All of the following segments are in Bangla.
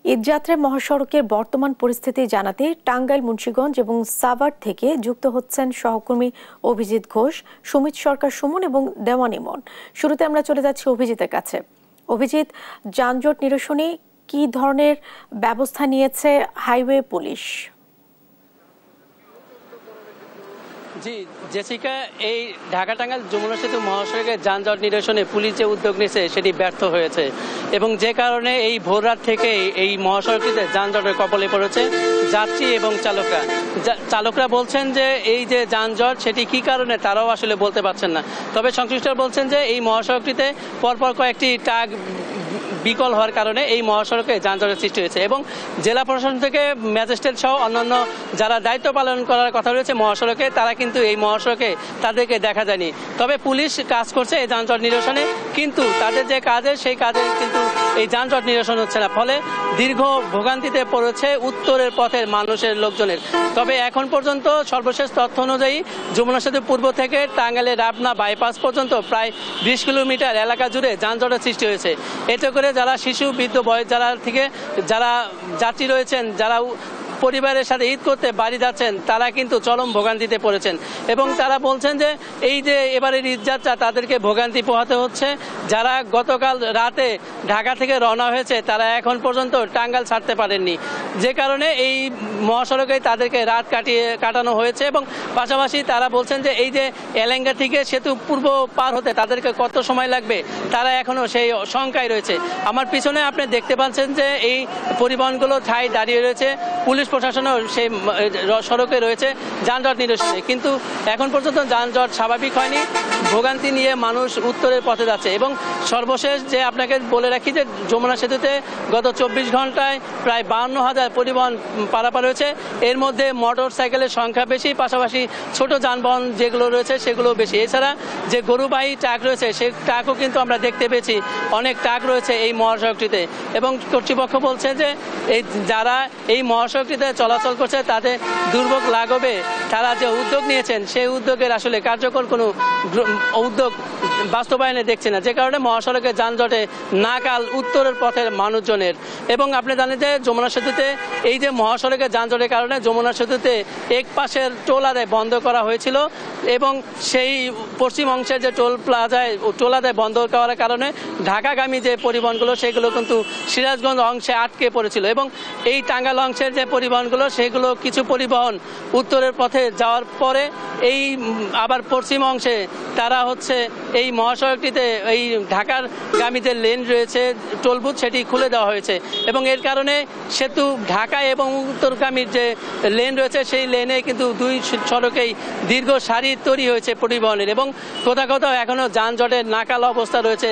ঈদযাত্রায় মহাসড়কের বর্তমান পরিস্থিতি জানাতে টাঙ্গাইল, মুন্সিগঞ্জ এবং সাভার থেকে যুক্ত হচ্ছেন সহকর্মী অভিজিৎ ঘোষ, সুমিত সরকার সুমন এবং দেওয়ান ইমন। শুরুতে আমরা চলে যাচ্ছি অভিজিতের কাছে। অভিজিৎ, যানজট নিরসনে কি ধরনের ব্যবস্থা নিয়েছে হাইওয়ে পুলিশ? জি জেসিকা, এই ঢাকা টাঙ্গাইল যমুনা সেতু মহাসড়কে যানজট নিরসনে পুলিশ যে উদ্যোগ নিয়েছে সেটি ব্যর্থ হয়েছে এবং যে কারণে এই ভোররাত থেকে এই মহাসড়কটিতে যানজটের কবলে পড়েছে যাত্রী এবং চালকরা বলছেন যে এই যে যানজট সেটি কী কারণে তারাও আসলে বলতে পারছেন না। তবে সংশ্লিষ্টরা বলছেন যে এই মহাসড়কটিতে পরপর কয়েকটি ট্রাক বিকল হওয়ার কারণে এই মহাসড়কে যানজটের সৃষ্টি হয়েছে এবং জেলা প্রশাসন থেকে ম্যাজিস্ট্রেট সহ অন্যান্য যারা দায়িত্ব পালন করার কথা রয়েছে মহাসড়কে, তারা কিন্তু এই মহাসড়কে তাদেরকে দেখা যায়নি। তবে পুলিশ কাজ করছে এই যানজট নিরসনে, কিন্তু তাদের যে কাজে সেই কাজে কিন্তু এই যানজট নিরসন হচ্ছে না, ফলে দীর্ঘ ভোগান্তিতে পড়েছে উত্তরের পথের মানুষের লোকজনের। তবে এখন পর্যন্ত সর্বশেষ তথ্য অনুযায়ী যমুনা সেতু পূর্ব থেকে টাঙ্গাইলের রাবনা বাইপাস পর্যন্ত প্রায় 20 কিলোমিটার এলাকা জুড়ে যানজটের সৃষ্টি হয়েছে। এতে করে যারা শিশু, বৃদ্ধ, বয়স যারা যাত্রী রয়েছেন, যারা পরিবারের সাথে ঈদ করতে বাড়ি যাচ্ছেন, তারা কিন্তু চরম ভোগান্তিতে পড়েছেন এবং তারা বলছেন যে এই যে এবারের ঈদযাত্রা তাদেরকে ভোগান্তি পোহাতে হচ্ছে। যারা গতকাল রাতে ঢাকা থেকে রওনা হয়েছে তারা এখন পর্যন্ত টাঙ্গাইল ছাড়তে পারেননি, যে কারণে এই মহাসড়কে তাদেরকে রাত কাটানো হয়েছে এবং পাশাপাশি তারা বলছেন যে এই যে এলেঙ্গা থেকে সেতু পূর্ব পার হতে তাদেরকে কত সময় লাগবে তারা এখনও সেই শঙ্কায় রয়েছে। আমার পিছনে আপনি দেখতে পাচ্ছেন যে এই পরিবহনগুলো ঠায় দাঁড়িয়ে রয়েছে, পুলিশ প্রশাসনও সেই সড়কে রয়েছে যানজট নিরসনে, কিন্তু এখন পর্যন্ত যানজট স্বাভাবিক হয়নি। ভোগান্তি নিয়ে মানুষ উত্তরের পথে যাচ্ছে এবং সর্বশেষ যে আপনাকে বলে রাখি যে যমুনা সেতুতে গত 24 ঘন্টায় প্রায় 52,000 পরিবহন পারাপার হয়েছে। এর মধ্যে মোটর সাইকেলের সংখ্যা বেশি, পাশাপাশি ছোট যানবাহন যেগুলো রয়েছে সেগুলো বেশি। এছাড়া যে গরুবাহী ট্রাক রয়েছে সেই ট্রাকও কিন্তু আমরা দেখতে পেয়েছি, অনেক ট্রাক রয়েছে এই মহাসড়কটিতে এবং কর্তৃপক্ষ বলছে যে যারা এই মহাসড়কটিতে চলাচল করছে তাদের দুর্ভোগ লাঘবে তারা যে উদ্যোগ নিয়েছেন সেই উদ্যোগের আসলে কার্যকর কোনো উদ্যোগ বাস্তবায়নে দেখছে না, যে কারণে মহাসড়কে যানজটে নাকাল উত্তরের পথের মানুষজনের। এবং আপনি জানেন যে যমুনা সেতুতে এই যে মহাসড়কে যানজটের কারণে যমুনা সেতুতে এক পাশের টোল আদায় বন্ধ করা হয়েছিল এবং সেই পশ্চিম অংশের যে টোল আদায় বন্ধ করার কারণে ঢাকাগামী যে পরিবহনগুলো সেগুলো কিন্তু সিরাজগঞ্জ অংশে আটকে পড়েছিল এবং এই টাঙ্গাইল অংশের যে পরিবহনগুলো সেগুলো কিছু পরিবহন উত্তরের পথে যাওয়ার পরে এই আবার পশ্চিম অংশে তারা হচ্ছে এই মহাসড়কটিতে এই ঢাকার গামী যে লেন রয়েছে টোল বুথ সেটি খুলে দেওয়া হয়েছে এবং এর কারণে সেতু ঢাকা এবং উত্তরগামীর যে লেন রয়েছে সেই লেনে কিন্তু দুই সড়কেই দীর্ঘ সারি তৈরি হয়েছে পরিবহনের এবং কোথাও কোথাও এখনও যানজটের নাকাল অবস্থা রয়েছে।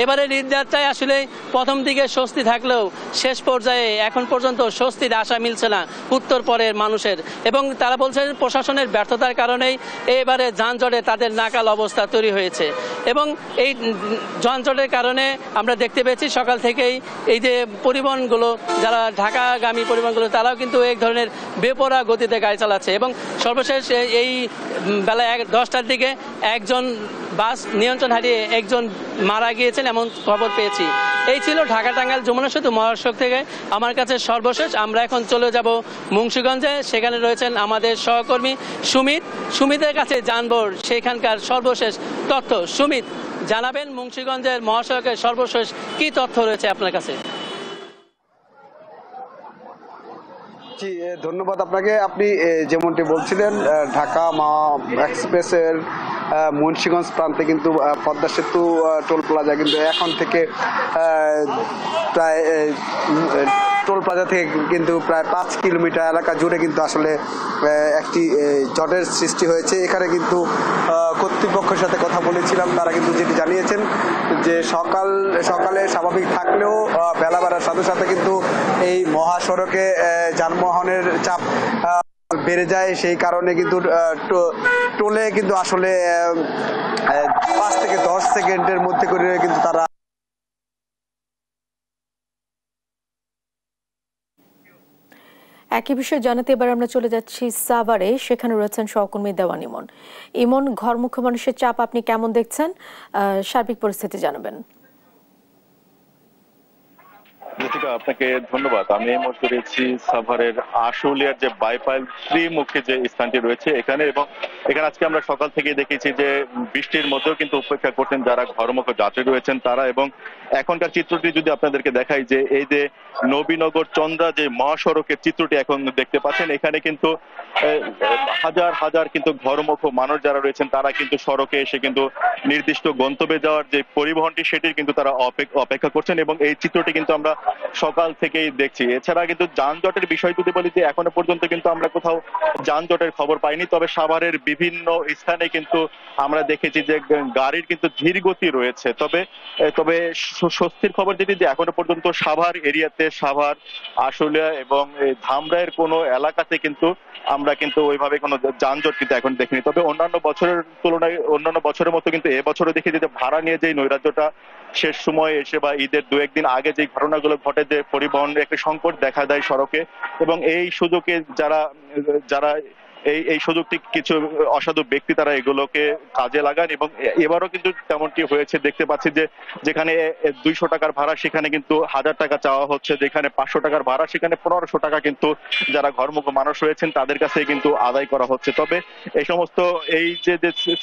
এবারের ঈদযাত্রায় আসলে প্রথম দিকে স্বস্তি থাকলেও শেষ পর্যায়ে এখন পর্যন্ত স্বস্তির আশা মিলছে না উত্তর পরের মানুষের এবং তারা বলছেন প্রশাসনের ব্যর্থতার কারণেই এবারে যানজটে তাদের নাকাল অবস্থা তৈরি হয়েছে এবং এই যানজটের কারণে আমরা দেখতে পেয়েছি সকাল থেকেই এই যে পরিবহনগুলো যারা ঢাকাগামী পরিবহনগুলো তারাও কিন্তু এক ধরনের বেপরোয়া গতিতে গাড়ি চালাচ্ছে এবং সর্বশেষ এই বেলা 10টার দিকে একজন বাস নিয়ন্ত্রণ হারিয়ে একজন মারা গিয়েছেন এমন খবর পেয়েছি। এই ছিল ঢাকা টাঙ্গাইল যমুনা সেতু মহাসড়ক থেকে আমার কাছে সর্বশেষ। আমরা এখন চলে যাব মুন্সিগঞ্জে, সেখানে রয়েছেন আমাদের সহকর্মী সুমিতের কাছে জানবো সেখানকার সর্বশেষ তথ্য। সুমিত, জানাবেন মুন্সিগঞ্জের মহাসড়কের সর্বশেষ কি তথ্য রয়েছে আপনার কাছে? জি ধন্যবাদ আপনাকে। আপনি যেমনটি বলছিলেন ঢাকা এক্সপ্রেসের মুন্সিগঞ্জ প্রান্তে কিন্তু পদ্মা সেতু টোল প্লাজা কিন্তু এখন থেকে প্রায় টোল প্লাজা থেকে কিন্তু প্রায় 5 কিলোমিটার এলাকা জুড়ে কিন্তু আসলে একটি জটের সৃষ্টি হয়েছে। এখানে কিন্তু কর্তৃপক্ষের সাথে কথা বলেছিলাম, তারা কিন্তু যেটি জানিয়েছেন যে সকালে স্বাভাবিক থাকলেও বেলা বাড়ার সাথে সাথে কিন্তু এই মহাসড়কে যানবাহনের চাপ বেড়ে যায়, সেই কারণে কিন্তু টোলে কিন্তু আসলে 5 থেকে 10 সেকেন্ডের মধ্যে করে কিন্তু তারা একই বিষয়ে জানাতে এবার আমরা চলে যাচ্ছি সাভারে, সেখানে রয়েছেন সহকর্মী দেওয়ান ইমন। ইমন, ঘরমুখী মানুষের চাপ আপনি কেমন দেখছেন? সার্বিক পরিস্থিতি জানাবেন। জ্যোতিকা, আপনাকে ধন্যবাদ। আমি এই মুহূর্তে রয়েছি সাভারের আশুলিয়ার যে বাইপাইল ত্রিমুখী যে স্থানটি রয়েছে এখানে, এবং এখানে আজকে আমরা সকাল থেকে দেখেছি যে বৃষ্টির মধ্যেও কিন্তু উপেক্ষা করছেন যারা ঘরমুখী যাত্রী রয়েছেন তারা। এবং এখনকার চিত্রটি যদি আপনাদেরকে দেখাই, যে এই যে নবীনগর চন্দ্রা যে মহাসড়কের চিত্রটি এখন দেখতে পাচ্ছেন, এখানে কিন্তু হাজার হাজার কিন্তু ঘরমুখ মানুষ যারা রয়েছেন তারা কিন্তু সড়কে এসে কিন্তু নির্দিষ্ট গন্তব্যে যাওয়ার যে পরিবহনটি সেটির কিন্তু তারা অপেক্ষা করছেন, এবং এই চিত্রটি কিন্তু আমরা সকাল থেকেই দেখছি। এছাড়া কিন্তু যানজটের বিষয় যদি বলি, যে এখনো পর্যন্ত কিন্তু আমরা কোথাও যানজটের খবর পাইনি, তবে সাভারের বিভিন্ন স্থানে কিন্তু আমরা দেখেছি যে গাড়ির কিন্তু ধীর গতি রয়েছে। তবে তবে স্বস্তির খবর যেটি, যে এখনো পর্যন্ত সাভার এরিয়াতে, সাভার, আশুলিয়া এবং ধামরাইয়ের কোনো এলাকাতে কিন্তু আমরা কিন্তু ওইভাবে কোনো যানজট কিন্তু এখন দেখিনি। তবে অন্যান্য বছরের তুলনায়, অন্যান্য বছরের মতো কিন্তু এবছরও দেখেছি যে ভাড়া নিয়ে যে নৈরাজ্যটা শেষ সময় এসে বা ঈদের দু একদিন আগে যে ঘটনাগুলো ঘটে, যে পরিবহনের একটা সংকট দেখা দেয় সড়কে, এবং এই সুযোগে যারা যারা এই সুযোগটি কিছু অসাধু ব্যক্তি তারা এগুলোকে কাজে লাগান, এবং এবারও কিন্তু তেমনটি হয়েছে। দেখতে পাচ্ছি যে যেখানে 200 টাকার ভাড়া সেখানে কিন্তু 1000 টাকা চাওয়া হচ্ছে, যেখানে 500 টাকার ভাড়া সেখানে 1500 টাকা কিন্তু যারা ঘরমুখ মানুষ রয়েছেন তাদের কাছে কিন্তু আদায় করা হচ্ছে। তবে এই সমস্ত এই যে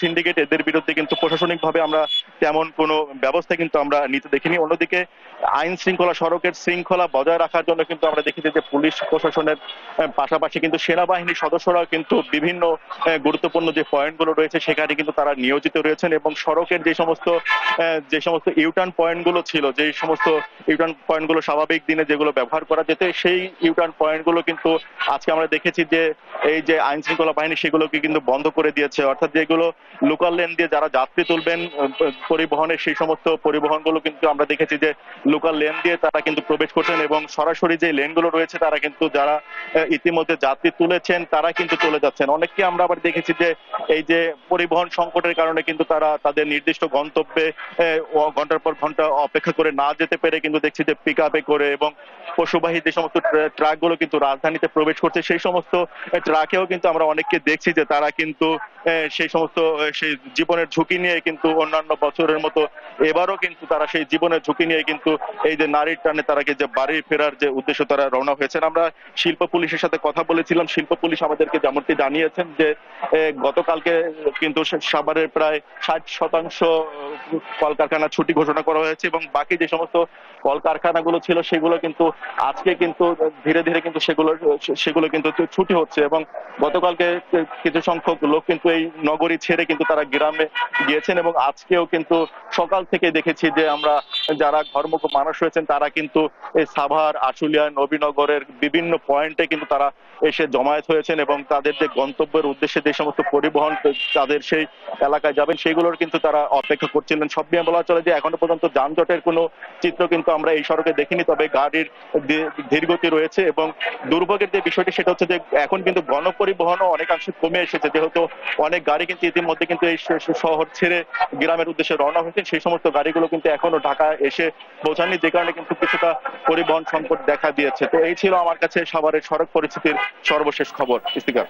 সিন্ডিকেট, এদের বিরুদ্ধে কিন্তু প্রশাসনিকভাবে আমরা তেমন কোনো ব্যবস্থা কিন্তু আমরা নিতে দেখিনি। অন্যদিকে আইন শৃঙ্খলা, সড়কের শৃঙ্খলা বজায় রাখার জন্য কিন্তু আমরা দেখেছি যে পুলিশ প্রশাসনের পাশাপাশি কিন্তু সেনাবাহিনীর সদস্যরা কিন্তু বিভিন্ন গুরুত্বপূর্ণ যে পয়েন্টগুলো রয়েছে সেখানে কিন্তু তারা নিয়োজিত রয়েছেন, এবং সড়কের যে সমস্ত ইউটার্ন পয়েন্টগুলো ছিল, যে সমস্ত ইউটার্ন পয়েন্টগুলো স্বাভাবিক দিনে যেগুলো ব্যবহার করা যেত, সেই ইউটার্ন পয়েন্টগুলো কিন্তু আজকে আমরা দেখেছি যে এই যে আইন শৃঙ্খলা বাহিনী সেগুলোকে কিন্তু বন্ধ করে দিয়েছে। অর্থাৎ যেগুলো লোকাল লেন দিয়ে যারা যাত্রী তুলবেন পরিবহনের, সেই সমস্ত পরিবহনগুলো কিন্তু আমরা দেখেছি যে লোকাল লেন দিয়ে তারা কিন্তু প্রবেশ করছেন, এবং সরাসরি যে লেনগুলো রয়েছে তারা কিন্তু যারা ইতিমধ্যে যাত্রী তুলেছেন তারা কিন্তু চলে যাচ্ছেন। অনেককে আমরা আবার দেখেছি যে এই যে পরিবহন সংকটের কারণে কিন্তু তারা তাদের নির্দিষ্ট গন্তব্যে ঘন্টার পর ঘন্টা অপেক্ষা করে না যেতে পেরে কিন্তু দেখছি যে পিক আপে করে এবং পশুবাহী যে সমস্ত ট্রাকগুলো কিন্তু রাজধানীতে প্রবেশ করছে, সেই সমস্ত ট্রাকেও কিন্তু আমরা অনেককে দেখছি যে তারা কিন্তু সেই সমস্ত সেই জীবনের ঝুঁকি নিয়ে কিন্তু অন্যান্য বছরের মতো এবারও কিন্তু তারা সেই জীবনের ঝুঁকি নিয়ে কিন্তু এই যে নারীর টানে তারা যে বাড়ি ফেরার যে উদ্দেশ্য তারা রওনা হয়েছেন। আমরা শিল্প পুলিশের সাথে কথা বলেছিলাম, শিল্প পুলিশ আমাদেরকে যেমনটি জানিয়েছেন যে গতকালকে কিন্তু সাভারের প্রায় 60% কলকারখানা ছুটি ঘোষণা করা হয়েছে, এবং বাকি যে সমস্ত কলকারখানাগুলো ছিল সেগুলো কিন্তু আজকে কিন্তু ধীরে ধীরে কিন্তু সেগুলো কিন্তু ছুটি হচ্ছে, এবং গতকালকে কিছু সংখ্যক লোক কিন্তু এই নগরী ছেড়ে কিন্তু তারা গ্রামে গিয়েছেন, এবং আজকেও কিন্তু সকাল থেকে দেখেছি যে আমরা যারা ঘরমুখ মানুষ রয়েছেন তারা কিন্তু এই সাভার, আশুলিয়া, নবীনগরের বিভিন্ন পয়েন্টে কিন্তু তারা এসে জমায়েত হয়েছেন, এবং তাদের যে গন্তব্যের উদ্দেশ্যে যে সমস্ত পরিবহন তাদের সেই এলাকায় যাবেন সেগুলোর কিন্তু তারা অপেক্ষা করছিলেন। সব নিয়ে বলা চলে যে এখনো পর্যন্ত যানজটের কোনো চিত্র কিন্তু আমরা এই সড়কে দেখিনি, তবে গাড়ির ধীরগতি রয়েছে। এবং দুর্ভোগের যে বিষয়টি সেটা হচ্ছে যে এখন কিন্তু গণপরিবহনও অনেকাংশে কমে এসেছে, যেহেতু অনেক গাড়ি কিন্তু ইতিমধ্যে কিন্তু এই শহর ছেড়ে গ্রামের উদ্দেশ্যে রওনা হয়েছে, সেই সমস্ত গাড়িগুলো কিন্তু এখনো ঢাকা এসে পৌঁছায়নি, যে কারণে কিন্তু কিছুটা পরিবহন সংকট দেখা দিয়েছে। তো এই ছিল আমার কাছে সাভারের সড়ক পরিস্থিতির সর্বশেষ খবর। ইস্তিকার।